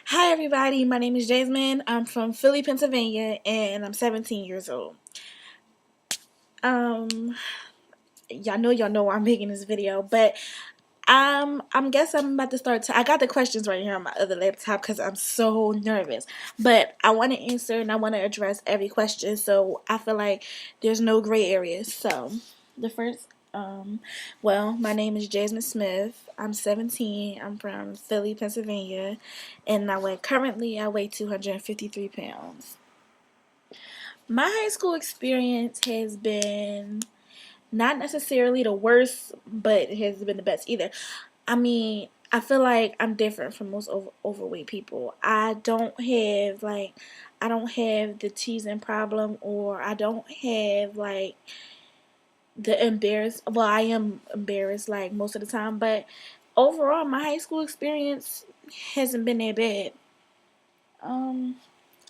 Hi everybody, my name is Jasmine. I'm from Philly, Pennsylvania, and I'm 17 years old. Um, y'all know why I'm making this video, but I'm guess I'm about to start. I got the questions right here on my other laptop because I'm so nervous, but I want to answer and I want to address every question. So I feel like there's no gray areas. So the first, my name is Jasmine Smith. I'm 17. I'm from Philly, Pennsylvania, and currently I weigh 253 pounds. My high school experience has been not necessarily the worst, but it has been the best either. I mean, I feel like I'm different from most overweight people. I don't have the teasing problem, or I don't have like the embarrassed. Well, I am embarrassed like most of the time, but overall, my high school experience hasn't been that bad. Um,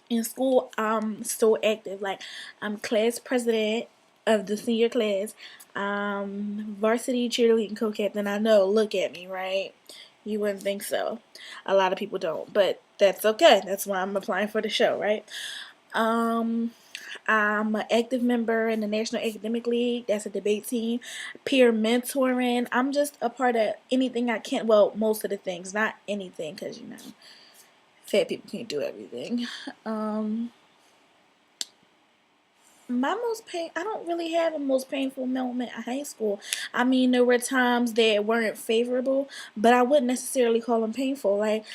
in school, I'm so active. Like, I'm class president of the senior class. Varsity cheerleading co-captain. I know. Look at me, right? You wouldn't think so. A lot of people don't, but that's okay. That's why I'm applying for the show, right? Um, I'm an active member in the National Academic League. That's a debate team. Peer mentoring. I'm just a part of anything I can. Well, most of the things, not anything, because fat people can't do everything. Um, I don't really have a most painful moment in high school. I mean, there were times that weren't favorable, but I wouldn't necessarily call them painful. Like,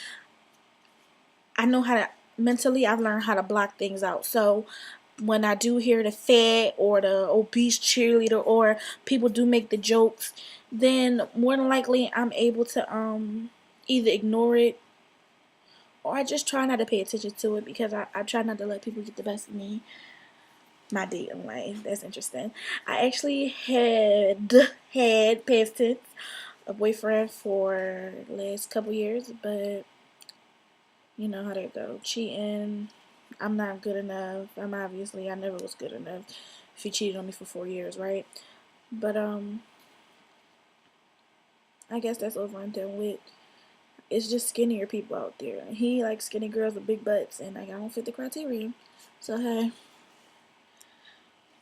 I know how to mentally, I've learned how to block things out. So when I do hear the fat or the obese cheerleader, or people do make the jokes, then more than likely I'm able to either ignore it, or I just try not to pay attention to it, because I try not to let people get the best of me. My dating life, that's interesting. I actually had past tense a boyfriend for the last couple years, but you know how that go. Cheating, I'm not good enough. I never was good enough. If he cheated on me for 4 years, right? But I guess that's over and done with. It's just skinnier people out there. He likes skinny girls with big butts, and I don't fit the criteria. So hey,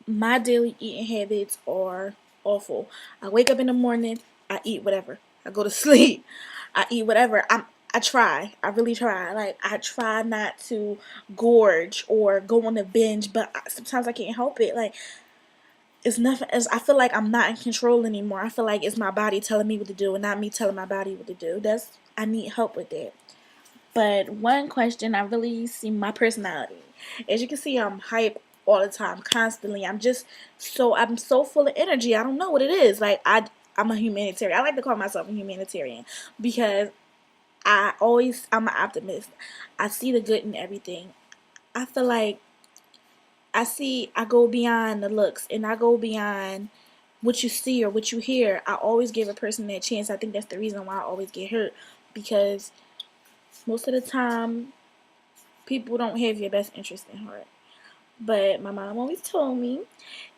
my daily eating habits are awful. I wake up in the morning, I eat whatever. I go to sleep, I eat whatever. I try. I really try. Like, I try not to gorge or go on a binge, but sometimes I can't help it. Like, it's nothing. I feel like I'm not in control anymore. I feel like it's my body telling me what to do, and not me telling my body what to do. I need help with that. But one question, I really see my personality. As you can see, I'm hype all the time, constantly. I'm so full of energy. I don't know what it is. Like, I'm a humanitarian. I like to call myself a humanitarian because I'm an optimist. I see the good in everything. I feel like I go beyond the looks, and I go beyond what you see or what you hear. I always give a person that chance. I think that's the reason why I always get hurt, because most of the time people don't have your best interest in heart. But my mom always told me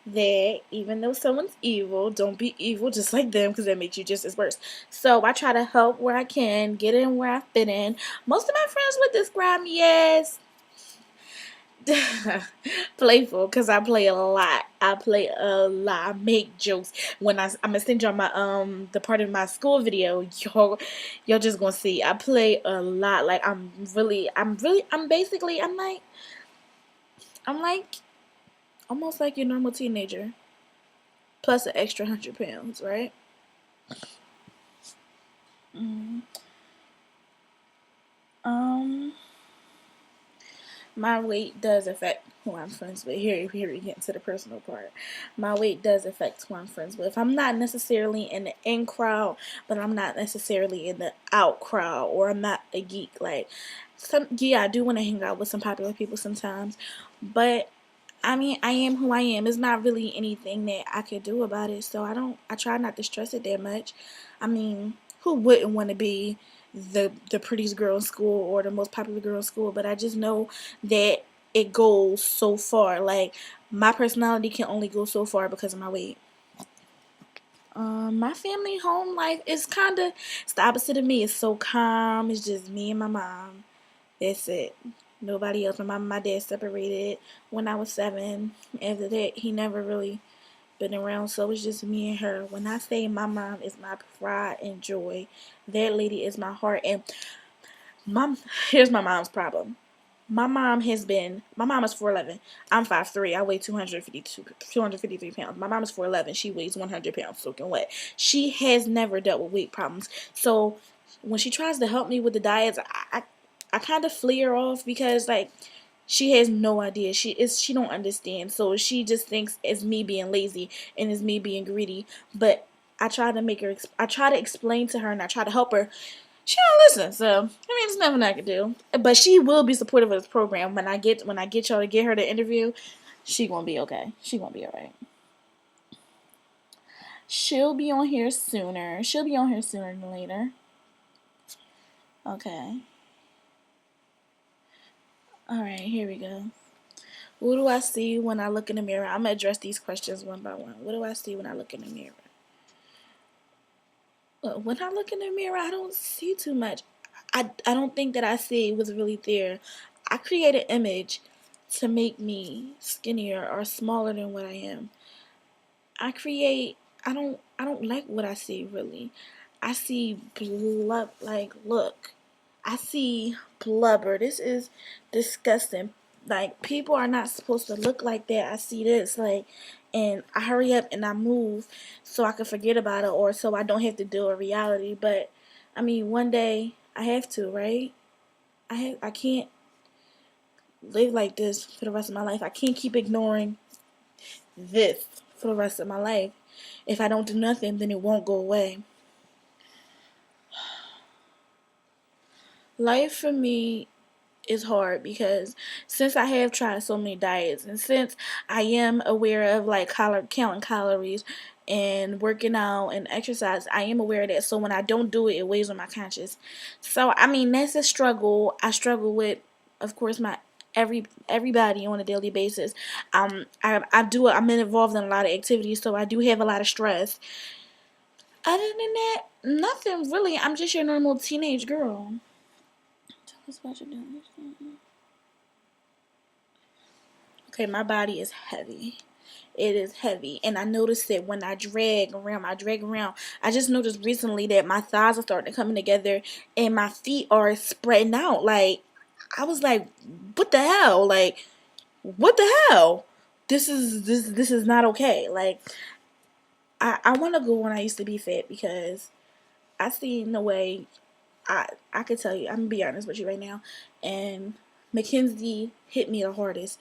that even though someone's evil, don't be evil just like them, because that makes you just as worse. So I try to help where I can, get in where I fit in. Most of my friends would describe me as playful, because I play a lot. I make jokes. I'm gonna send y'all my the part of my school video. Y'all just gonna see. I play a lot. Like, I'm like almost like your normal teenager, plus an extra 100 pounds, right? Mm. Um, my weight does affect who I'm friends with. Here we get into the personal part. My weight does affect who I'm friends with. I'm not necessarily in the in crowd, but I'm not necessarily in the out crowd, or I'm not a geek. Like, I do want to hang out with some popular people sometimes, but I mean, I am who I am. It's not really anything that I could do about it, so I try not to stress it that much. I mean, who wouldn't want to be the prettiest girl in school or the most popular girl in school? But I just know that it goes so far. Like, my personality can only go so far because of my weight. My family home life is it's the opposite of me. It's so calm. It's just me and my mom. That's it. Nobody else. My mom and my dad separated when I was 7. After that, he never really been around, so it's just me and her. When I say my mom is my pride and joy, that lady is my heart. And mom, here's my mom's problem. My mom is 4'11". I'm 5'3". I weigh 253 pounds. My mom is 4'11". She weighs 100 pounds soaking wet. She has never dealt with weight problems. So when she tries to help me with the diets, I kind of flee her off because like she has no idea. She don't understand. So she just thinks it's me being lazy and it's me being greedy. But I try to explain to her and I try to help her. She don't listen, so I mean, there's nothing I can do. But she will be supportive of this program. When I get y'all to get her to interview, she gonna be okay. She gonna be alright. She'll be on here sooner. She'll be on here sooner than later. Okay. Alright, here we go. What do I see when I look in the mirror? I'm gonna address these questions one by one. What do I see when I look in the mirror? When I look in the mirror, I don't see too much. I don't think that I see what's really there. I create an image to make me skinnier or smaller than what I am. I create I don't like what I see really. I see blood like look. I see blubber. This is disgusting. Like people are not supposed to look like that. I see this like and I hurry up and I move so I can forget about it or so I don't have to deal with reality. But I mean one day I have to, right? I can't live like this for the rest of my life. I can't keep ignoring this for the rest of my life. If I don't do nothing, then it won't go away. Life for me is hard because since I have tried so many diets and since I am aware of like counting calories and working out and exercise, I am aware of that. So when I don't do it, it weighs on my conscience. So I mean that's a struggle. I struggle with, of course, my everybody on a daily basis. I'm involved in a lot of activities, so I do have a lot of stress. Other than that, nothing really. I'm just your normal teenage girl. Tell us what you're doing. Okay, my body is heavy. It is heavy, and I noticed it when I drag around. I just noticed recently that my thighs are starting to coming together, and my feet are spreading out. Like I was like, "What the hell? Like, what the hell? This is not okay." Like I want to go when I used to be fat because I seen the way I could tell you. I'm gonna be honest with you right now, and Mackenzie hit me the hardest.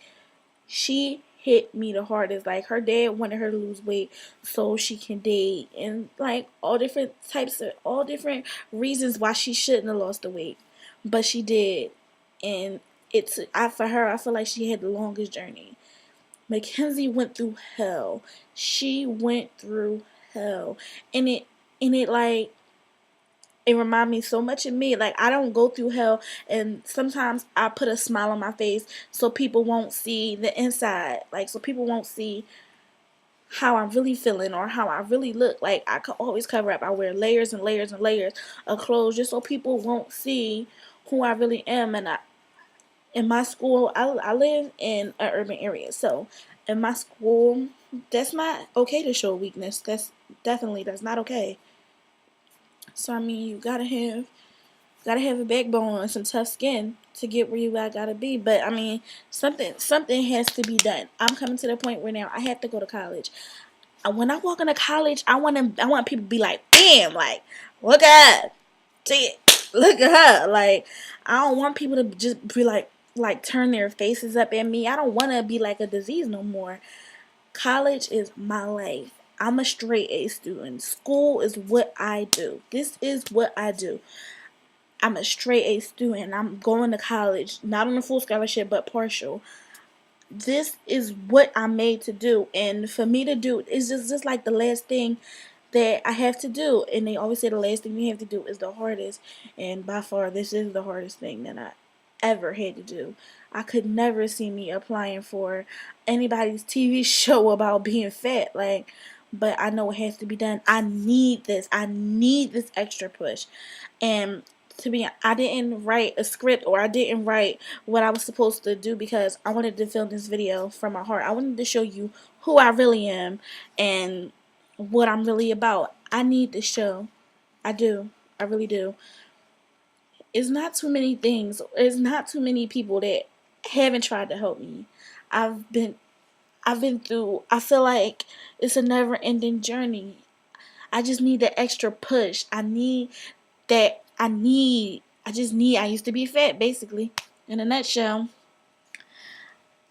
She hit me the hardest. Like her dad wanted her to lose weight so she can date, and like all different reasons why she shouldn't have lost the weight, but she did, and for her. I feel like she had the longest journey. Mackenzie went through hell. She went through hell, and it like it remind me so much of me. Like I don't go through hell, and sometimes I put a smile on my face so people won't see the inside. Like so people won't see how I'm really feeling or how I really look. Like I could always cover up. I wear layers and layers and layers of clothes just so people won't see who I really am. And in my school, I live in an urban area, so in my school, that's not okay to show weakness. That's not okay. So I mean, you gotta have a backbone and some tough skin to get where you gotta be. But I mean, something has to be done. I'm coming to the point where now I have to go to college. When I walk into college, I want people to be like, damn, like look at her, see it, look at her. Like I don't want people to just be like turn their faces up at me. I don't want to be like a disease no more. College is my life. I'm a straight A student. School is what I do. This is what I do. I'm a straight A student. I'm going to college, not on a full scholarship, but partial. This is what I'm made to do, and for me to do is just like the last thing that I have to do. And they always say the last thing you have to do is the hardest, and by far this is the hardest thing that I ever had to do. I could never see me applying for anybody's TV show about being fat, like, but I know it has to be done. I need this. I need this extra push. And I didn't write a script, or I didn't write what I was supposed to do, because I wanted to film this video from my heart. I wanted to show you who I really am and what I'm really about. I need to show. I do. I really do. It's not too many things. It's not too many people that haven't tried to help me. I've been through. I feel like it's a never-ending journey. I just need the extra push. I need that. I used to be fat, basically, in a nutshell.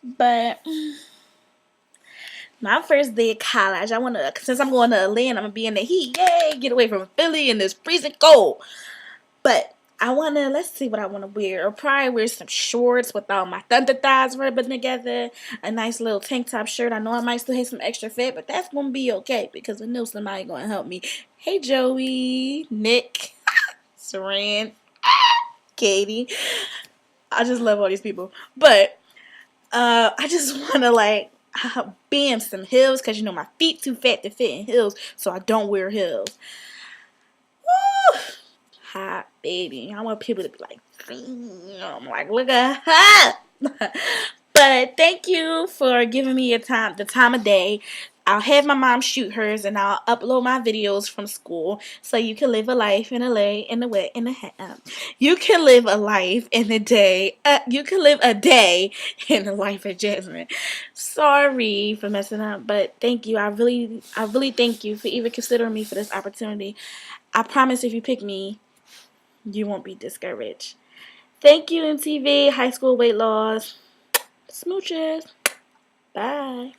But my first day of college, since I'm going to Atlanta, I'm gonna be in the heat. Yay! Get away from Philly in this freezing cold. But let's see what I wanna wear. I'll probably wear some shorts with all my thunder thighs rubbing together, a nice little tank top shirt. I know I might still have some extra fat, but that's gonna be okay because I know somebody gonna help me. Hey Joey, Nick, Saran, Katie. I just love all these people. But I just wanna bam some heels, because my feet too fat to fit in heels, so I don't wear heels. Woo! Hot baby. I want people to be like, damn, like, look at her. But thank you for giving me the time of day. I'll have my mom shoot hers, and I'll upload my videos from school, so you can live a life in LA in the wet in the ham. You can live a life in a day. You can live a day in the life of Jasmine. Sorry for messing up, but thank you. I really thank you for even considering me for this opportunity. I promise if you pick me, you won't be discouraged. Thank you, MTV High School Weight Loss. Smooches. Bye.